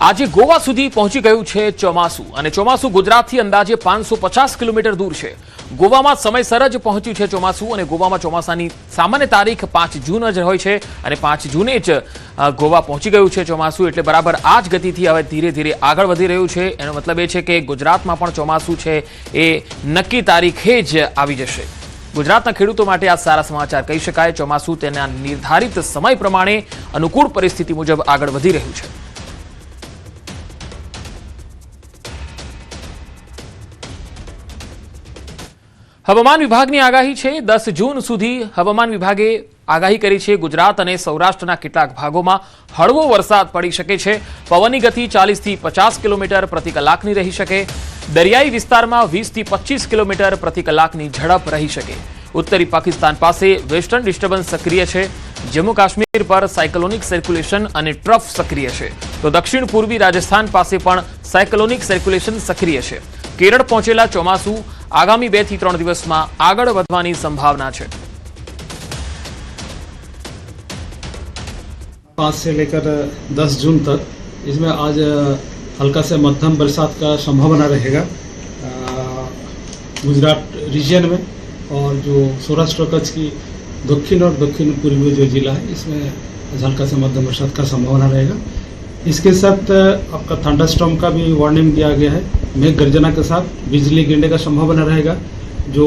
આજે ગોવા સુધી પહોંચી ગયું છે ચોમાસું અને ચોમાસું ગુજરાતથી અંદાજે 550 કિલોમીટર દૂર છે। ગોવામાં સમયસર જ પહોંચ્યું છે ચોમાસું અને ગોવામાં ચોમાસાની સામાન્ય તારીખ 5 જૂન જ હોય છે અને 5 જૂને જ ગોવા પહોંચી ગયું છે ચોમાસું। એટલે બરાબર આ જ ગતિથી હવે ધીરે ધીરે આગળ વધી રહ્યું છે। એનો મતલબ એ છે કે ગુજરાતમાં પણ ચોમાસું છે એ નક્કી તારીખે જ આવી જશે। ગુજરાતના ખેડૂતો માટે આ સારા સમાચાર કહી શકાય। ચોમાસું તેના નિર્ધારિત સમય પ્રમાણે અનુકૂળ પરિસ્થિતિ મુજબ આગળ વધી રહ્યું છે। હવામાન વિભાગની આગાહી છે 10 જૂન સુધી હવામાન વિભાગે આગાહી કરી છે ગુજરાત અને સૌરાષ્ટ્રના કેટલાક ભાગોમાં હળવો વરસાદ પડી શકે છે। પવનની ગતિ 40 થી 50 કિલોમીટર પ્રતિ કલાકની રહી શકે। દરિયાઈ વિસ્તારમાં 20 થી 25 કિલોમીટર પ્રતિ કલાકની ઝડપ રહી શકે। ઉત્તરી પાકિસ્તાન પાસે વેસ્ટર્ન ડિસ્ટર્બન્સ સક્રિય છે। જમ્મુ કાશ્મીર પર સાયક્લોનિક સર્ક્યુલેશન અને ટ્રફ સક્રિય છે તો દક્ષિણ પૂર્વી રાજસ્થાન પાસે પણ સાયક્લોનિક સર્ક્યુલેશન સક્રિય છે। કેરળ પહોંચેલા ચોમાસું आगामी 2 થી 3 દિવસમાં આગળ વધવાની સંભાવના છે। 5 से लेकर 10 जून तक इसमें आज हल्का से मध्यम बरसात का संभावना रहेगा गुजरात रीजन में और जो सौराष्ट्र कच्छ की दक्षिण और दक्षिण पूर्वी जो जिला है इसमें हल्का से मध्यम बरसात का संभावना रहेगा। इसके साथ आपका थंडरस्टॉर्म का भी वार्निंग दिया गया है। मेघ गर्जना के साथ बिजली गिरने का संभावना रहेगा। जो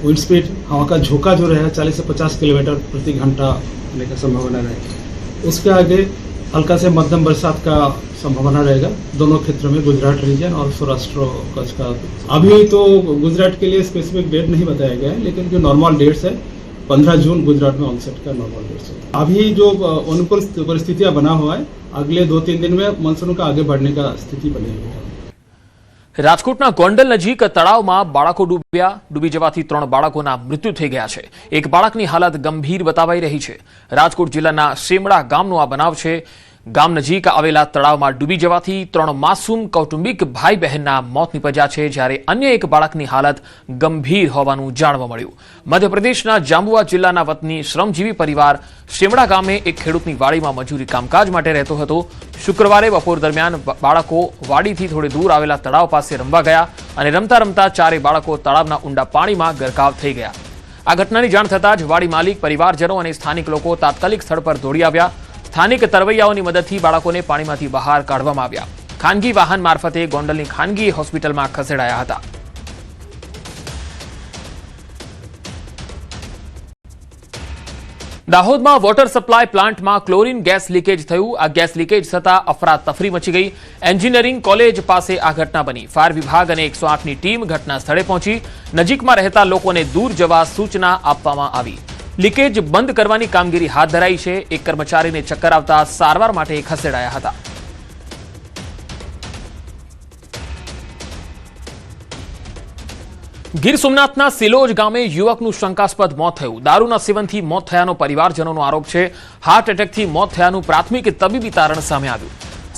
विंड स्पीड हवा का झोंका जो रहेगा 40 से 50 किलोमीटर प्रति घंटा होने का संभावना रहेगा। उसके आगे हल्का से मध्यम बरसात का संभावना रहेगा दोनों क्षेत्रों में गुजरात रीजन और सौराष्ट्र कच्छ का। अभी तो गुजरात के लिए स्पेसिफिक डेट नहीं बताया गया है लेकिन जो नॉर्मल डेट्स है 15 जून गुजरात में ऑनसेट का नॉर्मल डेट्स है। अभी जो अनुकूल परिस्थितियां बना हुआ है अगले 2-3 दिन में मानसून का आगे बढ़ने का स्थिति बनी हुई है। રાજકોટના ગોંડલ નજીક તળાવમાં બાળકો ડૂબી જવાથી 3 બાળકોના મૃત્યુ થઈ ગયા છે। એક બાળકની હાલત ગંભીર બતાવાઈ રહી છે। રાજકોટ જિલ્લાના શેમડા ગામનો આ બનાવ છે। ગામ નજીક આવેલા તળાવમાં ડૂબી જવાથી 3 માસૂમ કૌટુંબિક ભાઈ બહેનના મોત નીપજ્યા છે જ્યારે અન્ય એક બાળકની હાલત ગંભીર હોવાનું જાણવા મળ્યું। મધ્યપ્રદેશના જાંબુઆ જિલ્લાના વતની શ્રમજીવી પરિવાર શેમડા ગામે એક ખેડૂતની વાડીમાં મજૂરી કામકાજ માટે રહેતો હતો। શુક્રવારે બપોર દરમિયાન બાળકો વાડીથી થોડે દૂર આવેલા તળાવ પાસે રમવા ગયા અને રમતા રમતા 4 બાળકો તળાવના ઊંડા પાણીમાં ગરકાવ થઈ ગયા। આ ઘટનાની જાણ થતાં જ વાડી માલિક પરિવારજનો અને સ્થાનિક લોકો તાત્કાલિક સ્થળ પર દોડી આવ્યા। સ્થાનિક તરવૈયાઓની મદદથી બાળકોને પાણીમાંથી બહાર કાઢવામાં આવ્યા। ખાનગી વાહન મારફતે ગોંડલની ખાનગી હોસ્પિટલમાં ખસેડાયા હતા। દાહોદમાં વોટર સપ્લાય પ્લાન્ટમાં ક્લોરીન ગેસ લીકેજ થયું। આ ગેસ લીકેજ થતા અફરાતફરી મચી ગઈ। એન્જિનિયરિંગ કોલેજ પાસે આ ઘટના બની। ફાયર વિભાગ અને 108ની ટીમ ઘટના સ્થળે પહોંચી નજીકમાં રહેતા લોકોને દૂર જવા સૂચના આપવામાં આવી। લીકેજ બંધ કરવાની કામગીરી હાથ ધરાઈ છે। એક કર્મચારીને ચક્કર આવતા સારવાર માટે ખસેડાયા હતા। ગીર સોમનાથના સિલોજ ગામે યુવકનું શંકાસ્પદ મોત થયું। દારૂના સેવનથી મોત થયાનો પરિવારજનોનો આરોપ છે। હાર્ટ એટેકથી મોત થયાનું પ્રાથમિક તબીબી તારણ સામે આવ્યું।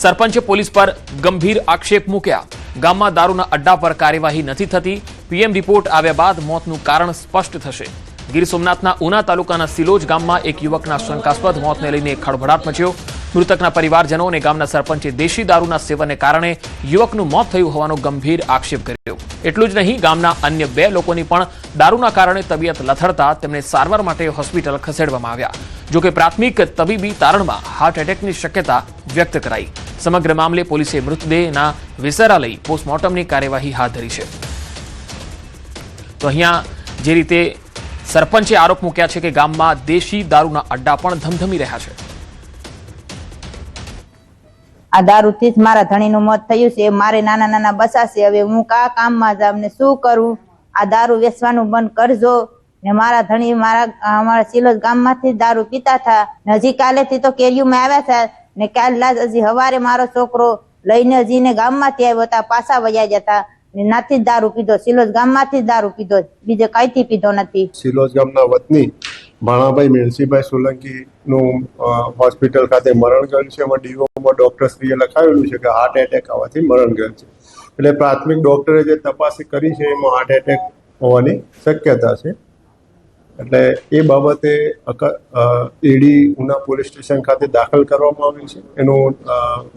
સરપંચે પોલીસ પર ગંભીર આક્ષેપ મૂક્યા। ગામમાં દારૂના અડ્ડા પર કાર્યવાહી નથી થતી। પીએમ રિપોર્ટ આવ્યા બાદ મોતનું કારણ સ્પષ્ટ થશે। ગીર સોમનાથના ઉના તાલુકાના સિલોજ ગામમાં એક યુવકના શંકાસ્પદ મોતને લઈને ખળભળાટ મચ્યો। મૃતકના પરિવારજનો અને ગામના સરપંચે દેશી દારૂના સેવનને કારણે યુવકનું મોત થયું હોવાનો ગંભીર આક્ષેપ કર્યો। એટલું જ નહીં ગામના અન્ય 2 લોકોની પણ દારૂના કારણે તબિયત લથડતા તેમને સારવાર માટે હોસ્પિટલ ખસેડવામાં આવ્યા। જોકે પ્રાથમિક તબીબી તારણમાં હાર્ટ એટેકની શક્યતા વ્યક્ત કરાઈ। સમગ્ર મામલે પોલીસે મૃતદેહના વિસરા લઈ પોસ્ટમોર્ટમની કાર્યવાહી હાથ ધરી છે। તો અહીંયા જે રીતે સરપંચે આરોપ મૂક્યા છે કે ગામમાં દેશી દારૂના અડ્ડા પણ ધમધમી રહ્યા છે। આ દારૂથી જ મારા ધણીનું મોત થયું છે। મારે નાના નાના બસા છે। હવે હું કા કામમાં જામ ને શું કરું? આ દારૂ વેચવાનું બંધ કરજો ને મારા ધણી અમારા સિલોજ ગામમાંથી દારૂ પીતા હતા ને હજી કાલેથી તો કેરીઓમાં આવ્યા હતા ને કાલ હજી સવારે મારો છોકરો લઈને હજી ને ગામમાંથી આવ્યો હતા પાછા વયા જતા નાથી દારૂ પીધો। સિલોજ ગામમાંથી દારૂ પીધો બીજે કઈથી પીધો નથી। સિલોજ ગામના વતની ભાણાભાઈ મેણસીભાઈ સોલંકી નું હોસ્પિટલ ખાતે મરણ ગયેલ છે। એમાં ડીઓમાં ડોક્ટરશ્રીએ લખાવેલું છે કે હાર્ટ એટેક આવવાથી મરણ ગયેલ છે। એટલે પ્રાથમિક ડોક્ટરે જે તપાસ કરી છે એમાં હાર્ટ એટેક હોવાની શક્યતા છે। એટલે એ બાબતે એડી ઉના પોલીસ સ્ટેશન ખાતે દાખલ કરવામાં આવ્યું છે. એનું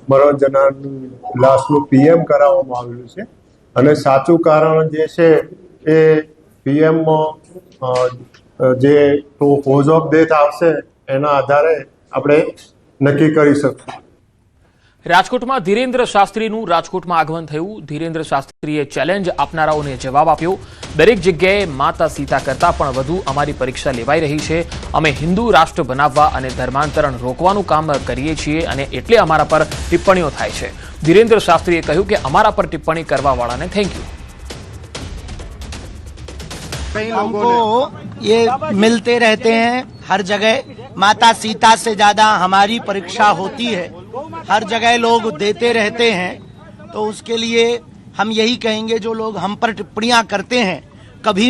મરણ જનારની લાશનું પીએમ કરાવવામાં આવેલું છે અને સાચું કારણ જે છે એ પીએમમાં જે કોઝ ઓફ ડેથ આવશે એના આધારે આપણે નક્કી કરી શકીશું. રાજકોટમાં ધીરેન્દ્ર શાસ્ત્રીનું રાજકોટમાં આગમન થયું. ધીરેન્દ્ર શાસ્ત્રીએ ચેલેન્જ આપનારાઓને જવાબ આપ્યો. દરેક જગ્યાએ માતા સીતા કરતાં પણ વધુ અમારી પરીક્ષા લેવાઈ રહી છે. અમે હિન્દુ રાષ્ટ્ર બનાવવા અને ધર્માંતરણ રોકવાનું કામ કરીએ છીએ અને એટલે અમારા પર ટિપ્પણીઓ થાય છે. ધીરેન્દ્ર શાસ્ત્રીએ કહ્યું કે અમારા પર ટિપ્પણી કરવાવાળાને થેન્ક યુ. हमको ये मिलते रहते हैं हर जगह. माता सीता से ज्यादा हमारी परीक्षा होती है. हर जगह लोग देते रहते हैं, तो उसके लिए हम यही कहेंगे जो लोग हम पर टिप्पणियां करते हैं कभी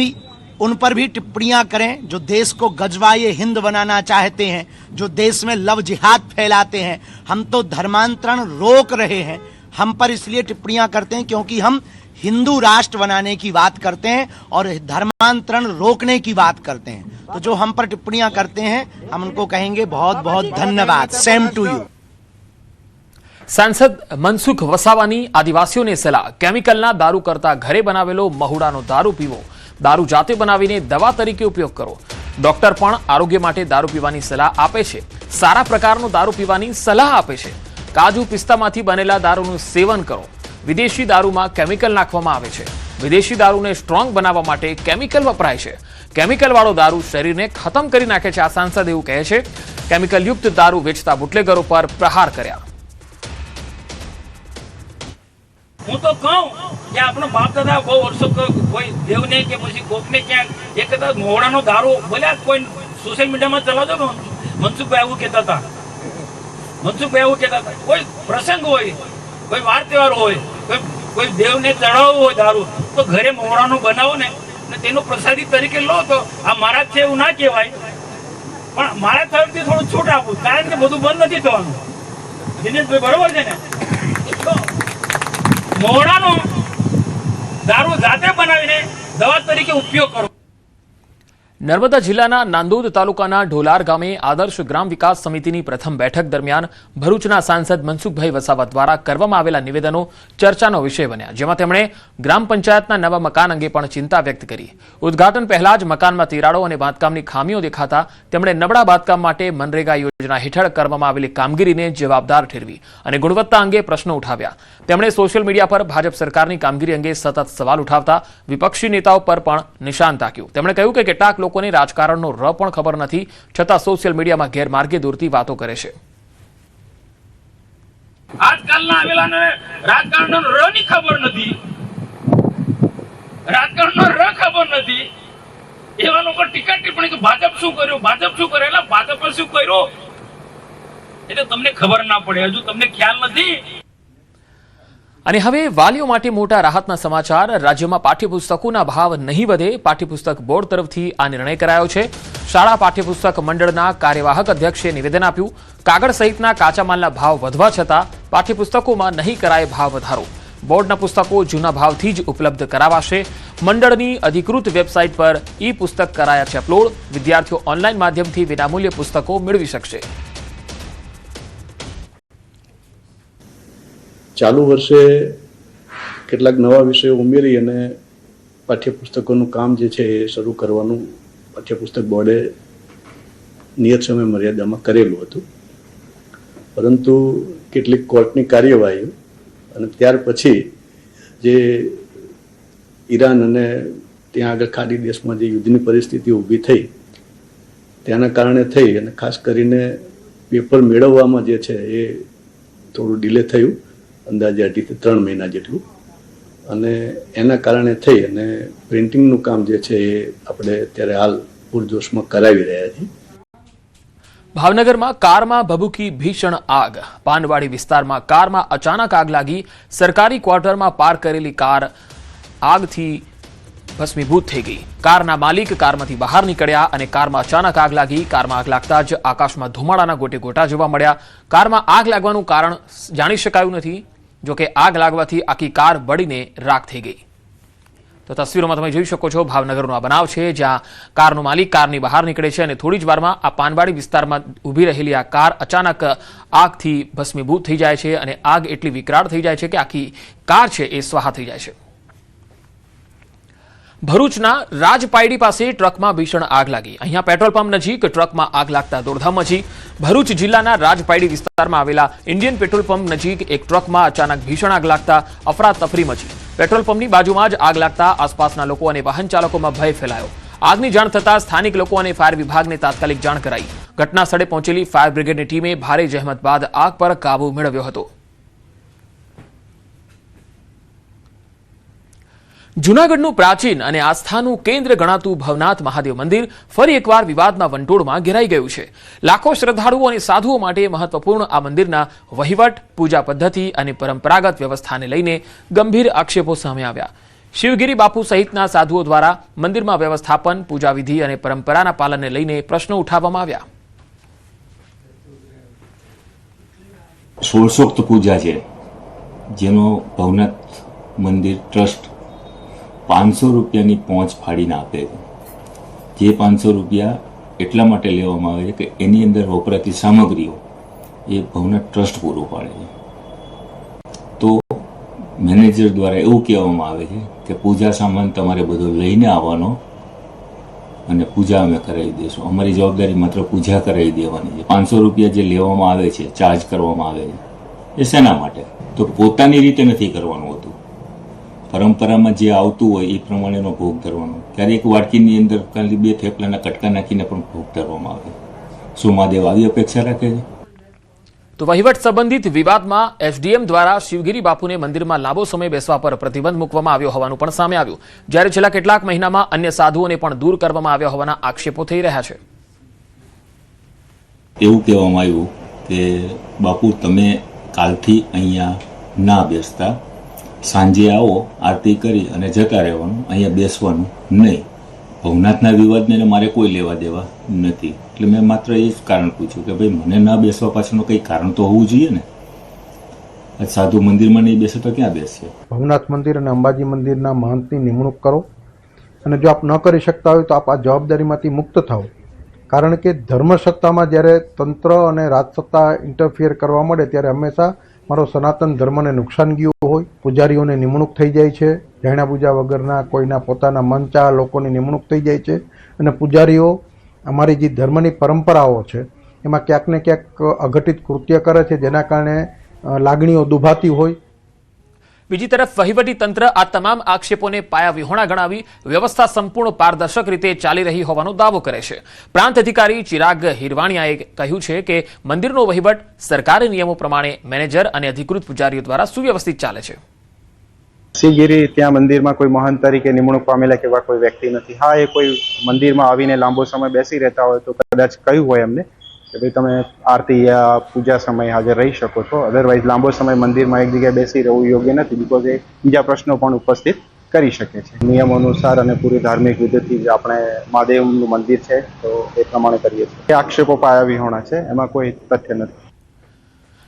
उन पर भी टिप्पणियां करें. जो देश को गजवाए हिंद बनाना चाहते हैं, जो देश में लव जिहाद फैलाते हैं. हम तो धर्मांतरण रोक रहे हैं. हम पर इसलिए टिप्पणियां करते हैं क्योंकि हम हिंदू राष्ट्र बनाने की बात करते हैं और धर्मांतरण रोकने की बात करते हैं. तो जो हम पर टिप्पणियां करते हैं हम उनको कहेंगे बहुत बहुत धन्यवाद. Same to you. सांसद मनसुख वसावानी आदिवासीओने सलाह. केमिकलना दारू करता घरे बनावेलो महुडानो दारू पीवो. दारू जाते बनावीने दवा तरीके उपयोग करो. डॉक्टर पण आरोग्य माटे दारू पीवानी सलाह आपे छे. सारा प्रकारनो दारू पीवानी सलाह आपे छे. काजू पिस्तामांथी बनेला दारूनुं सेवन करो. विदेशी दारूमां केमिकल नाखवामां आवे छे. विदेशी दारूने स्ट्रोंग बनाववा माटे केमिकल वपराय छे. केमिकलवाळो दारू शरीरने खतम करी नाखे छे. आ सांसद एवुं कहे छे. केमिकलयुक्त दारू वेचता बुटलेगरो पर प्रहार कर्या. હું તો કહું કે આપણો બાપ દાદા બહુ વર્ષો કોઈ દેવને કે પછી કોકને ક્યાંક એક કદાચ મોડાનો દારૂ બોલ્યા કોઈ સોશિયલ મીડિયામાં ચલાવજો ને મનસુખભાઈ એવું કહેતા હતા. મનસુખભાઈ એવું કહેતા હતા કોઈ પ્રસંગ હોય, કોઈ વાર તહેવાર હોય, કોઈ દેવને ચડાવવું હોય દારૂ તો ઘરે મોડાનો બનાવો ને તેનો પ્રસાદી તરીકે લો. તો આ મહારાજ છે એવું ના કહેવાય, પણ મારા તરફથી થોડું છૂટ આપું કારણ કે બધું બંધ નથી થવાનું. દિનેશભાઈ બરોબર છે ને? તો મોડાનો દારૂ જાતે બનાવીને દવા તરીકે ઉપયોગ કરો. નર્મદા જિલ્લાના નાંદોદ તાલુકાના ઢોલાર ગામે આદર્શ ગ્રામ વિકાસ સમિતિની પ્રથમ બેઠક દરમિયાન ભરૂચના સાંસદ મનસુખભાઈ વસાવા દ્વારા કરવામાં આવેલા નિવેદનો ચર્ચાનો વિષય બન્યા, જેમાં તેમણે ગ્રામ પંચાયતના નવા મકાન અંગે પણ ચિંતા વ્યક્ત કરી. ઉદ્ઘાટન પહેલા જ મકાનમાં તિરાડો અને બાંધકામની ખામીઓ દેખાતા તેમણે નબળા બાંધકામ માટે મનરેગા યોજના હેઠળ કરવામાં આવેલી કામગીરીને જવાબદાર ઠેરવી અને ગુણવત્તા અંગે પ્રશ્નો ઉઠાવ્યા. તેમણે સોશિયલ મીડિયા પર ભાજપ સરકારની કામગીરી અંગે સતત સવાલ ઉઠાવતા વિપક્ષી નેતાઓ પર પણ નિશાન તાક્યું. તેમણે કહ્યું કે કેટલાક લોકોને રાજકારણનો ર પણ ખબર નથી, છતાં સોશિયલ મીડિયામાં ગેરમાર્ગે દોરતી વાતો કરે છે. આજકાલના આવેલાને રાજકારણનો ર ની ખબર નથી, રાજકારણનો ર ખબર નથી. એવા લોકો ટીકા ટિપ્પણી કે ભાજપ શું કર્યું, ભાજપ શું કરે, એટલે ભાજપે શું કર્યું એટલે તમને ખબર ના પડે, હજુ તમને ખ્યાલ નથી. અને હવે વાલીઓ માટે મોટા રાહતના સમાચાર. રાજ્યમાં પાઠ્યપુસ્તકોના ભાવ નહીં વધે. પાઠ્યપુસ્તક બોર્ડ તરફથી આ નિર્ણય કરાયો છે. શાળા પાઠ્યપુસ્તક મંડળના કાર્યવાહક અધ્યક્ષે નિવેદન આપ્યું. કાગળ સહિતના કાચા માલના ભાવ વધવા છતાં પાઠ્યપુસ્તકોમાં નહીં કરાય ભાવ વધારો. બોર્ડના પુસ્તકો જૂના ભાવથી જ ઉપલબ્ધ કરાવાશે. મંડળની અધિકૃત વેબસાઇટ પર ઈ પુસ્તક કરાયા છે અપલોડ. વિદ્યાર્થીઓ ઓનલાઈન માધ્યમથી વિનામૂલ્યે પુસ્તકો મેળવી શકશે. ચાલુ વર્ષે કેટલાક નવા વિષયો ઉમેરી અને પાઠ્યપુસ્તકોનું કામ જે છે એ શરૂ કરવાનું પાઠ્યપુસ્તક બોર્ડે નિયત સમય મર્યાદામાં કરેલું હતું, પરંતુ કેટલીક કોર્ટની કાર્યવાહીઓ અને ત્યાર પછી જે ઈરાન અને ત્યાં આગળ ખાડી દેશમાં જે યુદ્ધની પરિસ્થિતિ ઊભી થઈ તેના કારણે થઈ અને ખાસ કરીને પેપર મેળવવામાં જે છે એ થોડું ડિલે થયું, અંદાજે 2 થી 3 મહિના જેટલું, અને એના કારણે થઈ અને પ્રિન્ટિંગનું કામ જે છે એ આપણે અત્યારે હાલ પૂરજોશમાં કરાવી રહ્યા છીએ. ભાવનગરમાં કારમાં ભભૂકી ભીષણ આગ. પાનવાડી વિસ્તારમાં કારમાં અચાનક આગ લાગી. સરકારી ક્વાર્ટરમાં પાર્ક કરેલી કાર આગથી ભસ્મીભૂત થઈ ગઈ. કારના માલિક કારમાંથી બહાર નીકળ્યા અને કારમાં અચાનક આગ લાગી. કારમાં આગ લાગતા જ આકાશમાં ધુમાડાના ગોટે ગોટા જોવા મળ્યા. કારમાં આગ લાગવાનું કારણ જાણી શકાયું નથી. જોકે આગ લાગવાથી આખી કાર બળીને રાખ થઈ ગઈ. તો તસવીરોમાં તમે જોઈ શકો છો ભાવનગરનો આ બનાવ છે, જ્યાં કારનો માલિક કારની બહાર નીકળે છે અને થોડી જ વારમાં આ પાનવાડી વિસ્તારમાં ઊભી રહેલી આ કાર અચાનક આગથી ભસ્મીભૂત થઈ જાય છે અને આગ એટલી વિકરાળ થઈ જાય છે કે આખી કાર છે એ સ્વાહા થઈ જાય છે. ભરૂચના રાજપાયડી પાસે ટ્રકમાં ભીષણ આગ લાગી. અહીંયા પેટ્રોલ પંપ નજીક ટ્રકમાં આગ લાગતા દોડધામ મચી. ભરૂચ જિલ્લાના રાજપાયડી વિસ્તારમાં આવેલા ઇન્ડિયન પેટ્રોલ પંપ નજીક એક ટ્રકમાં અચાનક ભીષણ આગ લાગતા અફરાતફરી મચી. પેટ્રોલ પંપની બાજુમાં જ આગ લાગતા આસપાસના લોકો અને વાહન ચાલકોમાં ભય ફેલાયો. આગની જાણ થતાં સ્થાનિક લોકો અને ફાયર વિભાગને તાત્કાલિક જાણ કરાઈ. ઘટના સ્થળે પહોંચેલી ફાયર બ્રિગેડની ટીમે ભારે જહેમત બાદ આગ પર કાબુ મેળવ્યો હતો. જૂનાગઢનું પ્રાચીન અને આસ્થાનું કેન્દ્ર ગણાતું ભવનાથ મહાદેવ મંદિર ફરી એકવાર વિવાદના વંટોળમાં ઘેરાઈ ગયું છે. લાખો શ્રદ્ધાળુઓ અને સાધુઓ માટે મહત્વપૂર્ણ આ મંદિરના વહીવટ, પૂજા પદ્ધતિ અને પરંપરાગત વ્યવસ્થાને લઈને ગંભીર આક્ષેપો સામે આવ્યા. શિવગીરી બાપુ સહિતના સાધુઓ દ્વારા મંદિરમાં વ્યવસ્થાપન, પૂજાવિધિ અને પરંપરાના પાલનને લઈને પ્રશ્નો ઉઠાવવામાં આવ્યા. ષોડશોક્ત પૂજા છે, જેનો ભવનાથ મંદિર ટ્રસ્ટ 500 રૂપિયાની પહોંચ ફાડીને આપે છે. જે 500 રૂપિયા એટલા માટે લેવામાં આવે છે કે એની અંદર વપરાતી સામગ્રીઓ એ ભવનાથ ટ્રસ્ટ પૂરું પાડે છે. તો મેનેજર દ્વારા એવું કહેવામાં આવે છે કે પૂજા સામાન તમારે બધો લઈને આવવાનો અને પૂજા અમે કરાવી દઈશું. અમારી જવાબદારી માત્ર પૂજા કરાવી દેવાની છે. 500 રૂપિયા જે લેવામાં આવે છે, ચાર્જ કરવામાં આવે છે, એ શેના માટે? તો પોતાની રીતે નથી કરવાનું હોતું. પરંપરામાં જે આવતું હોય એ પ્રમાણેનો ભોગ ધરવાનો. ક્યારેક વાડકીની અંદર ખાલી 2 થેપલાના કટકા નાખીને પણ ભોગ ધરવામાં આવે. શું મહાદેવ આવી અપેક્ષા રાખે છે? તો વહીવટ સંબંધિત વિવાદમાં એસડીએમ દ્વારા શિવગીરી બાપુને મંદિરમાં લાંબો સમય બેસવા પર પ્રતિબંધ મૂકવામાં આવ્યો હોવાનું પણ સામે આવ્યું, જ્યારે છેલ્લા કેટલાક મહિનામાં અન્ય સાધુઓને પણ દૂર કરવામાં આવ્યા હોવાના આક્ષેપો થઈ રહ્યા છે. એવું કહેવામાં આવ્યું કે બાપુ તમે કાલથી અહીંયા ના બેસતા, સાંજે આવો, આરતી કરી અને જતા રહેવાનું, અહીંયા બેસવાનું નહીં. ભવનાથના વિવાદને મારે કોઈ લેવા દેવા નથી. એટલે મેં માત્ર એ જ કારણ પૂછ્યું કે ભાઈ મને ના બેસવા પાછળનું કંઈ કારણ તો હોવું જોઈએ ને. સાધુ મંદિરમાં નહીં બેસે તો ક્યાં બેસશે? ભવનાથ મંદિર અને અંબાજી મંદિરના મહંતની નિમણૂક કરો, અને જો આપ ન કરી શકતા હોય તો આપ આ જવાબદારીમાંથી મુક્ત થાઓ. કારણ કે ધર્મસત્તામાં જ્યારે તંત્ર અને રાજસત્તા ઇન્ટરફિયર કરવા મળે ત્યારે હંમેશા મારો સનાતન ધર્મને નુકસાન ગયું હોય. પૂજારીઓને નિમણૂક થઈ જાય છે, જાણ્યા પૂજા વગરના કોઈના પોતાના મનચાહ લોકોની નિમણૂક થઈ જાય છે, અને પૂજારીઓ અમારી જે ધર્મની પરંપરાઓ છે એમાં ક્યાંક ને ક્યાંક અઘટિત કૃત્ય કરે છે, જેના કારણે લાગણીઓ દુભાતી હોય. બીજી તરફ વહીવટી તંત્ર આ તમામ આક્ષેપોને પાયાવિહોણા ગણાવી વ્યવસ્થા સંપૂર્ણ પારદર્શક રીતે ચાલી રહી હોવાનો દાવો કરે છે. પ્રાંત અધિકારી ચિરાગ હિરવાણિયાએ કહ્યું છે કે મંદિરનો વહીવટ સરકારી નિયમો પ્રમાણે મેનેજર અને અધિકૃત પૂજારીઓ દ્વારા સુવ્યવસ્થિત ચાલે છે. શિવગીરી ત્યાં મંદિરમાં કોઈ મહંત તરીકે નિમણૂક પામેલા કે એવા કોઈ વ્યક્તિ નથી. હા, એ કોઈ મંદિરમાં આવીને લાંબો સમય બેસી રહેતા હોય તો કદાચ કહ્યું હોય એમને કે ભાઈ તમે આરતી યા પૂજા સમયે હાજર રહી શકો છો. અધરવાઇઝ લાંબો સમય મંદિરમાં એક જગ્યાએ બેસી રહેવું યોગ્ય નથી, બિકોઝ એ બીજા પ્રશ્નો પણ ઉપસ્થિત કરી શકે છે. નિયમ અનુસાર અને પૂરી ધાર્મિક વિધિથી જ આપણે મહાદેવનું મંદિર છે તો એ પ્રમાણે કરીએ છીએ. એ આક્ષેપો પાયાવિહોણા છે, એમાં કોઈ તથ્ય નથી.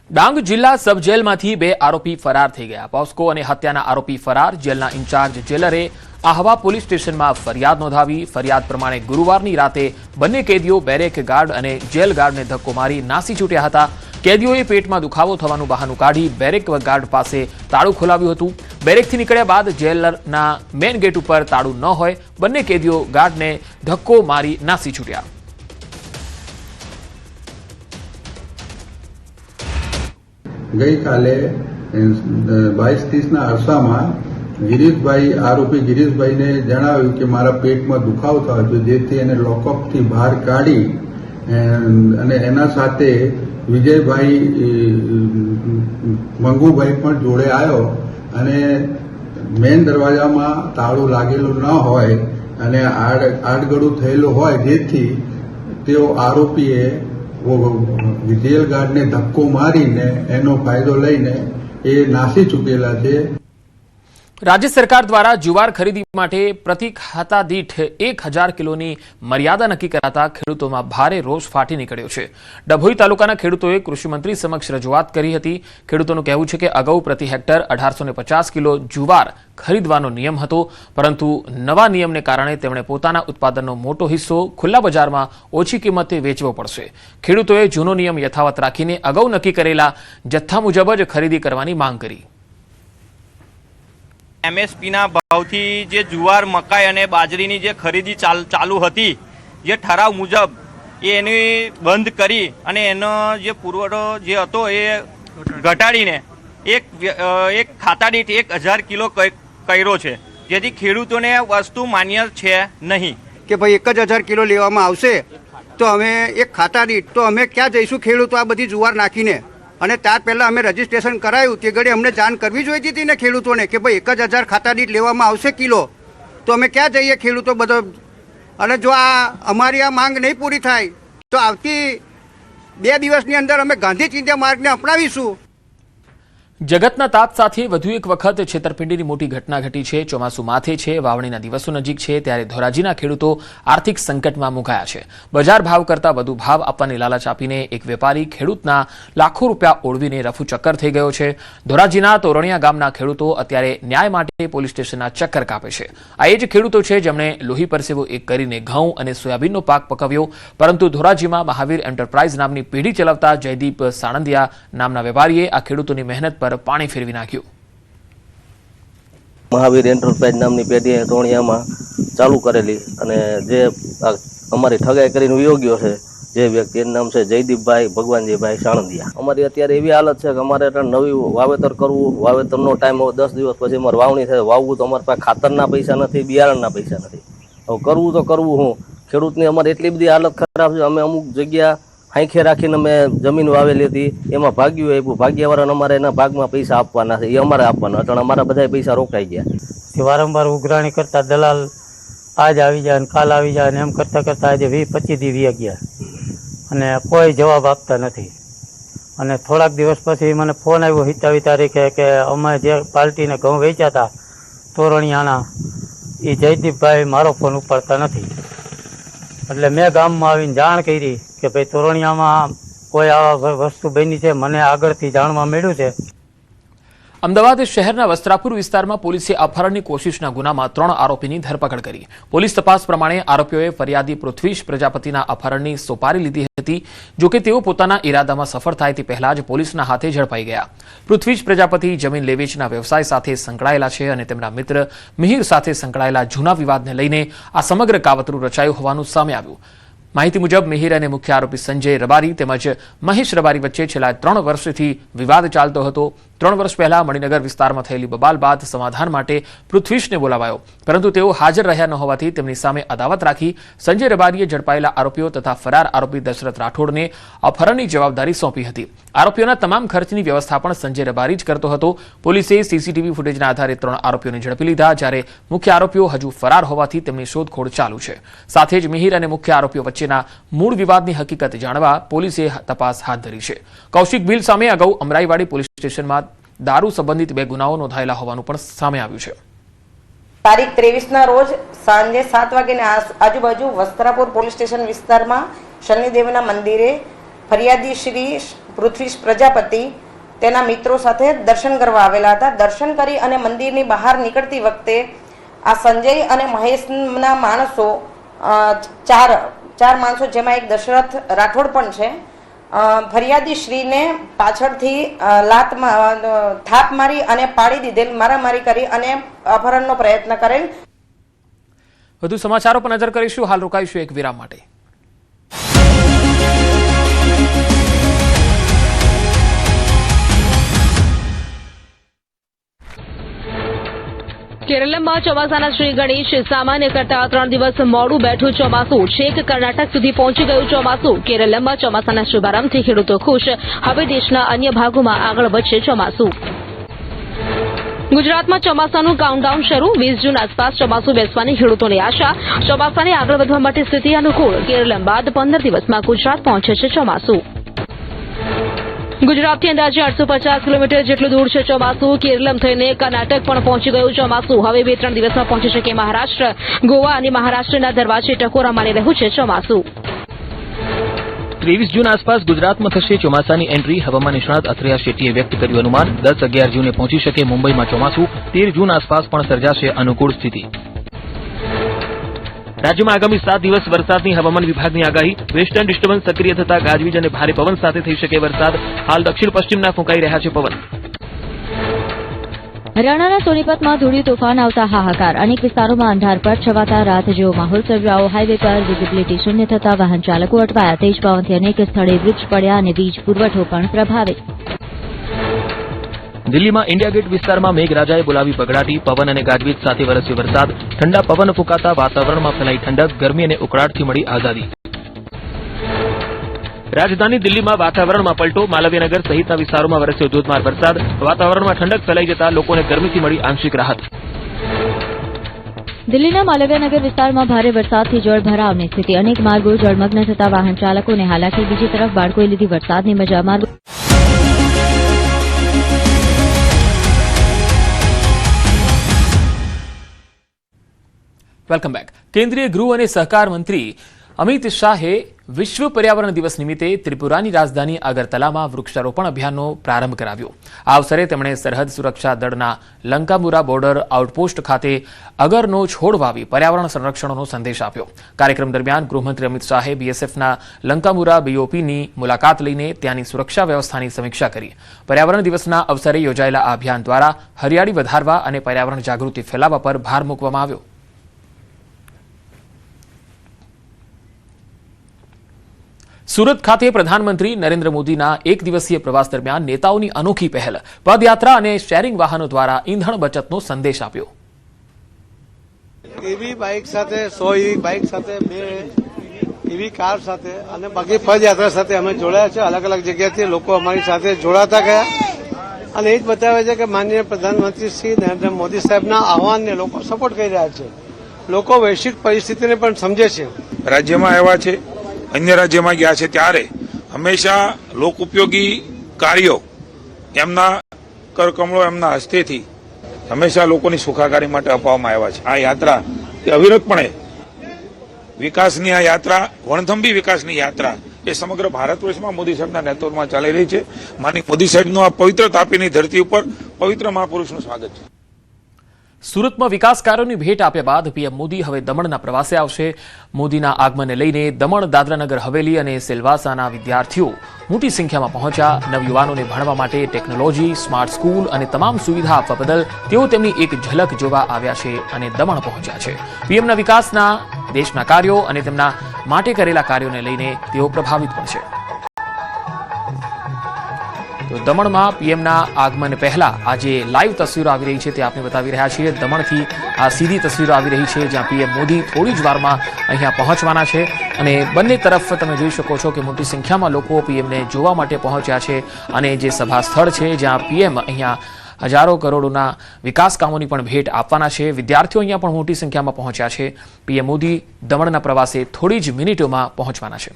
ડાંગ જિલ્લા સબ જેલમાંથી 2 આરોપી ફરાર થઈ ગયા. પોસ્કો અને હત્યાના આરોપી ફરાર. જેલના ઇન્ચાર્જ જેલરે આહવા પોલીસ સ્ટેશનમાં ફરિયાદ નોંધાવી. ફરિયાદ પ્રમાણે ગુરુવારની રાતે બંને કેદીઓ બેરેક ગાર્ડ અને જેલ ગાર્ડને ધક્કો મારી નાસી છૂટ્યા હતા. કેદીઓએ પેટમાં દુખાવો થવાનું બહાનું કાઢી બેરેક ગાર્ડ પાસે તાળું ખોલાવ્યું હતું. બેરેકથી નીકળ્યા બાદ જેલના મેઇન ગેટ ઉપર તાળું ન હોય બંને કેદીઓ ગાર્ડને ધક્કો મારી નાસી છૂટ્યા. ગઈકાલે 22-30ના અરસામાં આરોપી ગિરીશભાઈને જણાવ્યું કે મારા પેટમાં દુખાવો થયો હતો, જેથી એને લોકઅપથી બહાર કાઢી અને એના સાથે વિજયભાઈ મંગુભાઈ પણ જોડે આવ્યો અને મેઇન દરવાજામાં તાળું લાગેલું ન હોય અને આડગડું થયેલું હોય, જેથી તેઓ આરોપીએ જેલ ગાર્ડને ધક્કો મારીને એનો ફાયદો લઈને એ નાસી ચૂકેલા છે. રાજ્ય સરકાર દ્વારા જુવાર ખરીદી માટે પ્રતિ ખાતા દીઠ 1000 કિલોની મર્યાદા નક્કી કરાતા ખેડૂતોમાં ભારે રોષ ફાટી નીકળ્યો છે. ડભોઈ તાલુકાના ખેડૂતોએ કૃષિમંત્રી સમક્ષ રજૂઆત કરી હતી. ખેડૂતોનું કહેવું છે કે અગાઉ પ્રતિ હેક્ટર 1850 કિલો જુવાર ખરીદવાનો નિયમ હતો, પરંતુ નવા નિયમને કારણે તેમણે પોતાના ઉત્પાદનનો મોટો હિસ્સો ખુલ્લા બજારમાં ઓછી કિંમતે વેચવો પડશે. ખેડૂતોએ જૂનો નિયમ યથાવત રાખીને અગાઉ નક્કી કરેલા જથ્થા મુજબ જ ખરીદી કરવાની માંગ કરી. એમએસપીના ભાવથી જે જુવાર, મકાઈ અને બાજરીની જે ખરીદી ચાલુ હતી, જે ઠરાવ મુજબ એની બંધ કરી અને એનો જે પુરવઠો જે હતો એ ઘટાડીને એક ખાતા દીઠ 1000 કિલો કર્યો છે, જેથી ખેડૂતોને વસ્તુ માન્ય છે નહીં કે ભાઈ 1000 કિલો લેવામાં આવશે તો અમે એક ખાતા દીઠ તો અમે ક્યાં જઈશું ખેડૂતો આ બધી જુવાર નાખીને. અને ત્યાર પહેલાં અમે રજીસ્ટ્રેશન કરાયું તે ઘડી અમને જાણ કરવી જોઈતી હતી ને ખેડૂતોને કે ભાઈ 1000 ખાતા દીઠ લેવામાં આવશે કિલો, તો અમે ક્યાં જઈએ ખેડૂતો બધો. અને જો આ અમારી આ માંગ નહીં પૂરી થાય તો આવતી 2 દિવસની અંદર અમે ગાંધી ચિંધ્યા માર્ગને અપનાવીશું. જગતના તાત સાથે વધુ એક વખત છેતરપિંડીની મોટી ઘટના ઘટી છે. ચોમાસું માથે છે, વાવણીના દિવસો નજીક છે, ત્યારે ધોરાજીના ખેડૂતો આર્થિક સંકટમાં મુકાયા છે. બજાર ભાવ કરતાં વધુ ભાવ આપવાની લાલચ આપીને એક વેપારી ખેડૂતના લાખો રૂપિયા ઓળવીને રફુ ચક્કર થઈ ગયો છે. ધોરાજીના તોરણિયા ગામના ખેડૂતો અત્યારે ન્યાય માટે પોલીસ સ્ટેશનના ચક્કર કાપે છે. આ એ જ ખેડૂતો છે જેમણે લોહી પરસેવો એક કરીને ઘઉં અને સોયાબીનનો પાક પકવ્યો, પરંતુ ધોરાજીમાં મહાવીર એન્ટરપ્રાઇઝ નામની પેઢી ચલાવતા જયદીપ સાણંદિયા નામના વેપારીએ આ ખેડૂતોની મહેનત પર પાણી ફેરવી નાખ્યું. મહાવીર એન્ટરપ્રાઇઝ નામની પેઢીએ તોણિયામાં ચાલુ કરેલી અને જે અમારી ઠગાઈ કરીને વિયોગ્યો છે જે વ્યક્તિ, એનું નામ છે જયદીપભાઈ ભગવાનજીભાઈ સાણંદિયા. અમારી અત્યારે એવી હાલત છે કે અમારે નવી વાવેતર કરવું, વાવેતરનો ટાઈમ હવે 10 દિવસ પછી અમારે વાવણી થાય, વાવવું તો અમારી પાસે ખાતરના પૈસા નથી, બિયારણના પૈસા નથી. હવે કરવું તો કરવું હું. ખેડૂતની અમારી એટલી બધી હાલત ખરાબ છે. અમે અમુક જગ્યા આંખે રાખીને અમે જમીન વાવેલી હતી, એમાં ભાગ્યું આપ્યું, ભાગ્યવાળાને અમારે એના ભાગમાં પૈસા આપવાના છે, એ અમારે આપવાના હતા. અમારા બધા પૈસા રોકાઈ ગયા. વારંવાર ઉઘરાણી કરતા દલાલ આજ આવી જાય, કાલ આવી જાય, અને એમ કરતાં કરતાં આજે 20-25 દી વી ગયા અને કોઈ જવાબ આપતા નથી. અને થોડાક દિવસ પછી મને ફોન આવ્યો 27 તારીખે કે અમે જે પાર્ટીને ઘઉં વેચ્યા હતા તોરણિયાના, એ જયદીપભાઈ મારો ફોન ઉપાડતા નથી. એટલે મેં ગામમાં આવીને જાણ કરી કે ભાઈ તોરણિયામાં કોઈ આ વસ્તુ બની છે, મને આગળથી જાણવા મળ્યું છે. અમદાવાદ શહેરના વસ્ત્રાપુર વિસ્તારમાં પોલીસે અપહરણની કોશિશના ગુનામાં 3 આરોપીની ધરપકડ કરી. પોલીસ તપાસ પ્રમાણે આરોપીઓએ ફરિયાદી પૃથ્વીશ પ્રજાપતિના અપહરણની સોપારી લીધી હતી. જોકે તેઓ પોતાના ઈરાદામાં સફળ થાય તે પહેલા જ પોલીસના હાથે ઝડપાઈ ગયા. પૃથ્વીશ પ્રજાપતિ જમીન લેવેચના વ્યવસાય સાથે સંકળાયેલા છે અને તેમના મિત્ર મિહિર સાથે સંકળાયેલા જૂના વિવાદને લઈને આ સમગ્ર કાવતરું રચાયું હોવાનું સામે આવ્યું. માહિતી મુજબ મિહિર અને મુખ્ય આરોપી સંજય રબારી તેમજ મહેશ રબારી વચ્ચે છેલ્લા 3 વર્ષથી વિવાદ ચાલતો હતો. 3 વર્ષ પહેલા મણિનગર વિસ્તારમાં થયેલી બબાલ બાદ સમાધાન માટે પૃથ્વીશને બોલાવાયો, પરંતુ તેઓ હાજર રહ્યા ન હોવાથી તેમની સામે અદાવત રાખી સંજય રબારીએ ઝડપાયેલા આરોપીઓ તથા ફરાર આરોપી દશરથ રાઠોડને અપહરણની જવાબદારી સોંપી હતી. આરોપીઓના તમામ ખર્ચની વ્યવસ્થા પણ સંજય રબારી જ કરતો હતો. પોલીસે સીસીટીવી ફૂટેજના આધારે 3 આરોપીઓને ઝડપી લીધા, જ્યારે મુખ્ય આરોપીઓ હજુ ફરાર હોવાથી તેમની શોધખોળ ચાલુ છે. સાથે જ મિહિર અને મુખ્ય આરોપીઓ વચ્ચેના મૂળ વિવાદની હકીકત જાણવા પોલીસે તપાસ હાથ ધરી છે. કૌશિક ભીલ સામે અગાઉ અમરાઈવાડી પોલીસ સ્ટેશનમાં દારૂ સંબંધિત 2 ગુનાઓ નોંધાયેલા હોવાનું પણ સામે આવ્યું છે. તારીખ 23ના રોજ સાંજે 7 વાગ્યાની આજુબાજુ વસ્ત્રાપુર પોલીસ સ્ટેશન વિસ્તારમાં શનિદેવના મંદિરે ફરિયાદી શ્રી પૃથ્વીશ પ્રજાપતિ તેના મિત્રો સાથે દર્શન કરવા આવેલા હતા. દર્શન કરી અને મંદિરની બહાર નીકળતી વખતે આ સંજય અને મહેશના માણસો ચાર માણસો, જેમાં એક દશરથ રાઠોડ પણ છે, ફરિયાદી શ્રીને પાછળથી થાપ મારી અને પાડી દીધેલ, મારામારી કરી અને અપહરણનો પ્રયત્ન કરેલ. વધુ સમાચારો પર નજર કરીશું. હાલ રોકાઈશું એક વિરામ માટે. કેરળમાં ચોમાસાના શ્રી ગણેશ સામાન્ય કરતા 3 દિવસ મોડું બેઠું ચોમાસું છેક કર્ણાટક સુધી પહોંચી ગયું ચોમાસું. કેરળમાં ચોમાસાના શુભારંભથી ખેડૂતો ખુશ, હવે દેશના અન્ય ભાગોમાં આગળ વધશે ચોમાસું. ગુજરાતમાં ચોમાસાનું કાઉન્ટડાઉન શરૂ, 20 જૂન આસપાસ ચોમાસું બેસવાની ખેડૂતોની આશા. ચોમાસાને આગળ વધવા માટે સ્થિતિ અનુકૂળ. કેરળ બાદ 15 દિવસમાં ગુજરાત પહોંચે છે ચોમાસું. ગુજરાતથી અંદાજે 850 કિલોમીટર જેટલું દૂર છે ચોમાસું. કેરલમ થઈને કર્ણાટક પણ પહોંચી ગયું ચોમાસું. હવે 2-3 દિવસમાં પહોંચી શકે મહારાષ્ટ્ર, ગોવા અને મહારાષ્ટ્રના દરવાજે ટકોરા મારી રહ્યું છે ચોમાસું. 23 જૂન આસપાસ ગુજરાતમાં થશે ચોમાસાની એન્ટ્રી. હવામાન નિષ્ણાત અથરિયા શેટ્ટીએ વ્યક્ત કર્યું અનુમાન. 10-11 જૂને પહોંચી શકે મુંબઈમાં ચોમાસું. 13 જૂન આસપાસ પણ સર્જાશે અનુકૂળ સ્થિતિ. રાજ્યમાં આગામી 7 દિવસ વરસાદની હવામાન વિભાગની આગાહી. વેસ્ટર્ન ડિસ્ટર્બન્સ સક્રિય થતા ગાજવીજ અને ભારે પવન સાથે થઈ શકે વરસાદ. હાલ દક્ષિણ પશ્ચિમના ફૂંકાઈ રહ્યા છે પવન. હરિયાણાના સોનીપતમાં ધૂળી તોફાન આવતા હાહાકાર. અનેક વિસ્તારોમાં અંધારપટ છવાતા રાત જેવો માહોલ સર્જાયો. હાઈવે પર વિઝિબિલિટી શૂન્ય થતા વાહન ચાલકો અટવાયા. તેજ પવનથી અનેક સ્થળે વૃક્ષ પડ્યા અને વીજ પુરવઠો પણ પ્રભાવિત. દિલ્હીમાં ઇન્ડિયા ગેટ વિસ્તારમાં મેઘરાજાએ બોલાવી બગડાટી. પવન અને ગાજવીજ સાથે વરસ્યો વરસાદ. ઠંડા પવન ફૂંકાતા વાતાવરણમાં ફેલાઈ ઠંડક. ગરમી અને ઉકળાટથી મળી આઝાદી. રાજધાની દિલ્હીમાં વાતાવરણમાં પલટો. માલવીયનગર સહિતના વિસ્તારોમાં વરસ્યો ધોધમાર વરસાદ. વાતાવરણમાં ઠંડક ફેલાઈ જતા લોકોને ગરમીથી મળી આંશિક રાહત. દિલ્હીના માલવીયનગર વિસ્તારમાં ભારે વરસાદથી જળભરાવની સ્થિતિ. અનેક માર્ગો જળમગ્ન થતા વાહન ચાલકોને હાલાકી. બીજી તરફ બાળકોએ લીધી વરસાદની મજા. માર્ગો વેલકમ બેક. કેન્દ્રીય ગૃહ અને સહકાર મંત્રી અમિત શાહે વિશ્વ પર્યાવરણ દિવસ નિમિત્તે ત્રિપુરાની રાજધાની અગરતલામાં વૃક્ષારોપણ અભિયાનનો પ્રારંભ કરાવ્યો. આ અવસરે તેમણે સરહદ સુરક્ષા દળના લંકામુરા બોર્ડર આઉટપોસ્ટ ખાતે અગરનો છોડ વાવી પર્યાવરણ સંરક્ષણનો સંદેશ આપ્યો. કાર્યક્રમ દરમિયાન ગૃહમંત્રી અમિત શાહે બીએસએફના લંકામુરા બીઓપીની મુલાકાત લઈને ત્યાંની સુરક્ષા વ્યવસ્થાની સમીક્ષા કરી. પર્યાવરણ દિવસના અવસરે યોજાયેલા આ અભિયાન દ્વારા હરિયાળી વધારવા અને પર્યાવરણ જાગૃતિ ફેલાવવા પર ભાર મૂકવામાં આવ્યો. સુરત ખાતે પ્રધાનમંત્રી નરેન્દ્ર મોદીના એક દિવસીય પ્રવાસ દરમિયાન નેતાઓની અનોખી પહેલ. પદયાત્રા અને શેરિંગ વાહનો દ્વારા ઈંધણ બચતનો સંદેશ આપ્યો. એવી બાઇક સાથે 100 એવી બાઇક સાથે 2 એવી કાર સાથે અને બાકી પદયાત્રા સાથે અમે જોડાયા છે. અલગ અલગ જગ્યાથી લોકો અમારી સાથે જોડાતા ગયા અને એ જ બતાવે છે કે માનનીય પ્રધાનમંત્રી શ્રી નરેન્દ્ર મોદી સાહેબના આહવાનને લોકો સપોર્ટ કરી રહ્યા છે. લોકો વૈશ્વિક પરિસ્થિતિને પણ સમજે છે. રાજ્યમાં આવ્યા છે, અન્ય રાજ્યમાં ગયા છે ત્યારે હંમેશા લોક ઉપયોગી કાર્યો એમના કરકમળો એમના હસ્તેથી હંમેશા લોકોની સુખાકારી માટે અપાવવામાં આવ્યા છે. આ યાત્રા એ અવિરતપણે વિકાસની આ યાત્રા, વણથંભી વિકાસની યાત્રા એ સમગ્ર ભારત વર્ષમાં મોદી સાહેબના નેતૃત્વમાં ચાલી રહી છે. માનનીય મોદી સાહેબનું આ પવિત્ર તાપીની ધરતી ઉપર પવિત્ર મહાપુરુષનું સ્વાગત છે. સુરતમાં વિકાસ કાર્યોની ભેટ આપ્યા બાદ પીએમ મોદી હવે દમણના પ્રવાસે આવશે. મોદીના આગમનને લઈને દમણ, દાદરાનગર હવેલી અને સિલવાસાના વિદ્યાર્થીઓ મોટી સંખ્યામાં પહોંચ્યા. નવયુવાનોને ભણવા માટે ટેકનોલોજી, સ્માર્ટ સ્કૂલ અને તમામ સુવિધા આપવા બદલ તેઓ તેમની એક ઝલક જોવા આવ્યા છે અને દમણ પહોંચ્યા છે. પીએમના વિકાસના, દેશના કાર્યો અને તેમના માટે કરેલા કાર્યોને લઈને તેઓ પ્રભાવિત પણ છે. તો દમણમાં પીએમના આગમન પહેલા આજે લાઈવ તસવીરો આવી રહી છે તે આપને બતાવી રહ્યા છીએ. દમણથી આ સીધી તસવીરો આવી રહી છે જ્યાં પીએમ મોદી થોડી જ વારમાં અહીંયા પહોંચવાના છે અને બંને તરફ તમે જોઈ શકો છો કે મોટી સંખ્યામાં લોકો પીએમને જોવા માટે પહોંચ્યા છે અને જે સભા સ્થળ છે જ્યાં પીએમ અહીંયા હજારો કરોડોના વિકાસ કામોની પણ ભેટ આપવાના છે. વિદ્યાર્થીઓ અહીંયા પણ મોટી સંખ્યામાં પહોંચ્યા છે. પીએમ મોદી દમણના પ્રવાસે થોડી જ મિનિટોમાં પહોંચવાના છે.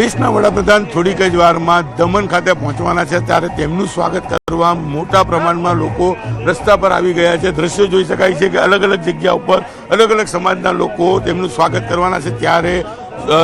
દેશના વડાપ્રધાન થોડીક જ વારમાં દમણ ખાતે પહોંચવાના છે ત્યારે તેમનું સ્વાગત કરવા મોટા પ્રમાણમાં લોકો રસ્તા પર આવી ગયા છે. દ્રશ્યો જોઈ શકાય છે કે અલગ અલગ જગ્યા ઉપર અલગ અલગ સમાજના લોકો તેમનું સ્વાગત કરવાના છે. ત્યારે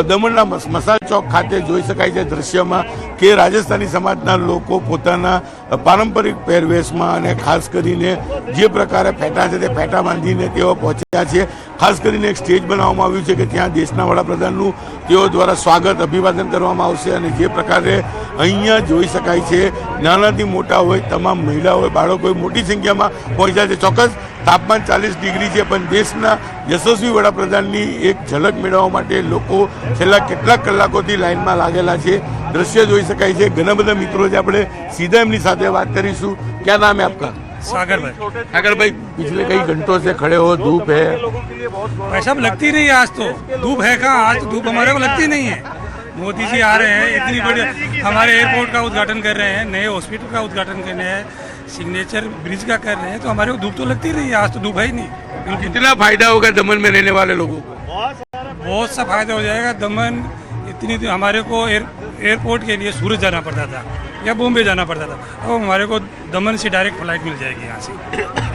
દમણના મસાજ ચોક ખાતે જોઈ શકાય છે દ્રશ્યમાં કે રાજસ્થાની સમાજના લોકો પોતાના પારંપરિક પહેરવેશમાં અને ખાસ કરીને જે પ્રકારે ફેટા છે તે ફેટા બાંધીને તેઓ પહોંચ્યા છે. ખાસ કરીને એક સ્ટેજ બનાવવામાં આવ્યું છે કે ત્યાં દેશના વડાપ્રધાનનું તેઓ દ્વારા સ્વાગત, અભિવાદન કરવામાં આવશે અને જે પ્રકારે અહીંયા જોઈ શકાય છે નાનાથી મોટા હોય, તમામ મહિલા હોય, બાળકો હોય, મોટી સંખ્યામાં પહોંચ્યા છે. ચોક્કસ તાપમાન 40 ડિગ્રી છે પણ દેશના યશસ્વી વડાપ્રધાનની એક ઝલક મેળવવા માટે લોકો છેલ્લા કેટલાક કલાકોથી લાઇનમાં લાગેલા છે. દ્રશ્ય જોઈ શકાય છે. ઘણા બધા મિત્રો છે, આપણે સીધા એમની સાથે વાત કરીશું. ક્યાં નામ है आपका? सागर भाई, पिछले कई घंटों से खड़े हो, धूप है, भाई साहब लगती नहीं है आज तो धूप है कहाँ, आज तो धूप हमारे को लगती नहीं है. मोदी जी आ रहे हैं, इतनी बड़ी हमारे एयरपोर्ट का उद्घाटन कर रहे हैं, नए हॉस्पिटल का उद्घाटन कर रहे हैं, सिग्नेचर ब्रिज का कर रहे हैं, तो हमारे को धूप तो लगती रही है, आज तो धूप है ही नहीं. कितना फायदा होगा दमन में रहने वाले लोगों को? बहुत सा फायदा हो जाएगा. दमन इतनी हमारे को एयरपोर्ट के लिए सूरत जाना पड़ता था या बॉम्बे जाना पड़ता था, अब हमारे को दमन से डायरेक्ट फ्लाइट मिल जाएगी यहाँ से।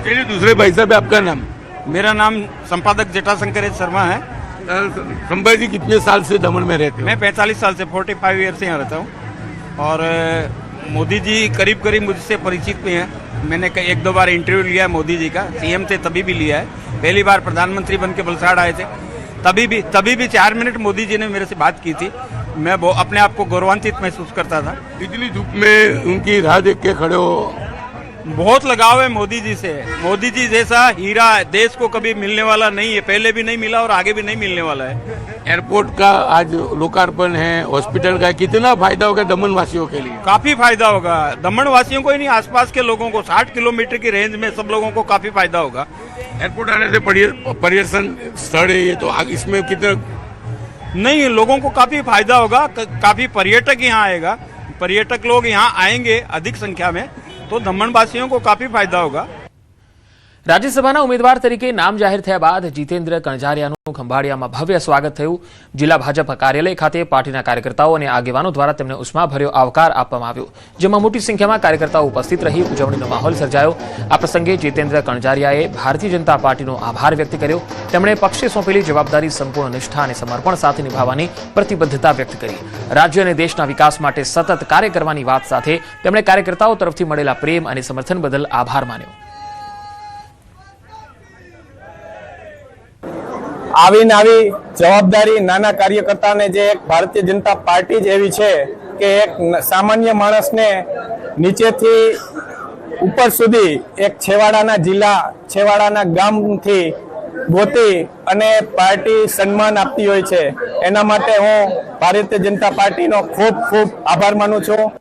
चलिए दूसरे भाई साहब, आपका नाम? मेरा नाम संपादक जटाशंकर शर्मा है। संभाजी जी कितने साल से दमन में रहते हो? मैं 45 साल से 45 ईयर से यहाँ रहता हूँ और मोदी जी करीब करीब मुझसे परिचित भी हैं। मैंने एक दो बार इंटरव्यू लिया है मोदी जी का, सीएम थे तभी भी लिया है, पहली बार प्रधानमंत्री बन के वलसाड़ आए थे तभी भी 4 मिनट मोदी जी ने मेरे से बात की थी। मैं अपने आप को गौरवान्वित महसूस करता था। इतनी धूप में उनकी राह देख के खड़े हो? बहुत लगाव है मोदी जी से। मोदी जी जैसा हीरा देश को कभी मिलने वाला नहीं है, पहले भी नहीं मिला और आगे भी नहीं मिलने वाला है। एयरपोर्ट का आज लोकार्पण है, हॉस्पिटल का, कितना फायदा होगा दमन वासियों के लिए? काफी फायदा होगा दमन वासियों को ही नहीं, आसपास के लोगों को, 60 किलोमीटर की रेंज में सब लोगों को काफी फायदा होगा। एयरपोर्ट आने से पर्यटन स्थल है ये, तो इसमें कितना नहीं, लोगों को काफी फायदा होगा, काफी पर्यटक यहाँ आएगा, पर्यटक लोग यहाँ आएंगे अधिक संख्या में, तो दमणवासियों को काफी फायदा होगा। રાજ્યસભાના ઉમેદવાર તરીકે નામ જાહેર થયા બાદ જીતેન્દ્ર કણઝારિયાનું ખંભાળિયામાં ભવ્ય સ્વાગત થયું। જિલ્લા ભાજપ કાર્યાલય ખાતે પાર્ટીના કાર્યકર્તાઓ અને આગેવાનો દ્વારા તેમને ઉષ્માભર્યો આવકાર આપવામાં આવ્યો, જેમાં મોટી સંખ્યામાં કાર્યકર્તાઓ ઉપસ્થિત રહી ઉજવણીનો માહોલ સર્જાયો। આ પ્રસંગે જીતેન્દ્ર કણઝારિયાએ ભારતીય જનતા પાર્ટીનો આભાર વ્યક્ત કર્યો। તેમણે પક્ષે સોંપેલી જવાબદારી સંપૂર્ણ નિષ્ઠા અને સમર્પણ સાથે નિભાવવાની પ્રતિબદ્ધતા વ્યક્ત કરી। રાજ્ય અને દેશના વિકાસ માટે સતત કાર્ય કરવાની વાત સાથે તેમણે કાર્યકર્તાઓ તરફથી મળેલા પ્રેમ અને સમર્થન બદલ આભાર માન્યો। આવીને આવી જવાબદારી નાના કાર્યકર્તાને જે એક ભારતીય જનતા પાર્ટી જ એવી છે કે એક સામાન્ય માણસને નીચેથી ઉપર સુધી એક છેવાડાના જિલ્લા, છેવાડાના ગામથી ગોતી અને પાર્ટી સન્માન આપતી હોય છે। એના માટે હું ભારતીય જનતા પાર્ટીનો ખૂબ ખૂબ આભાર માનું છું।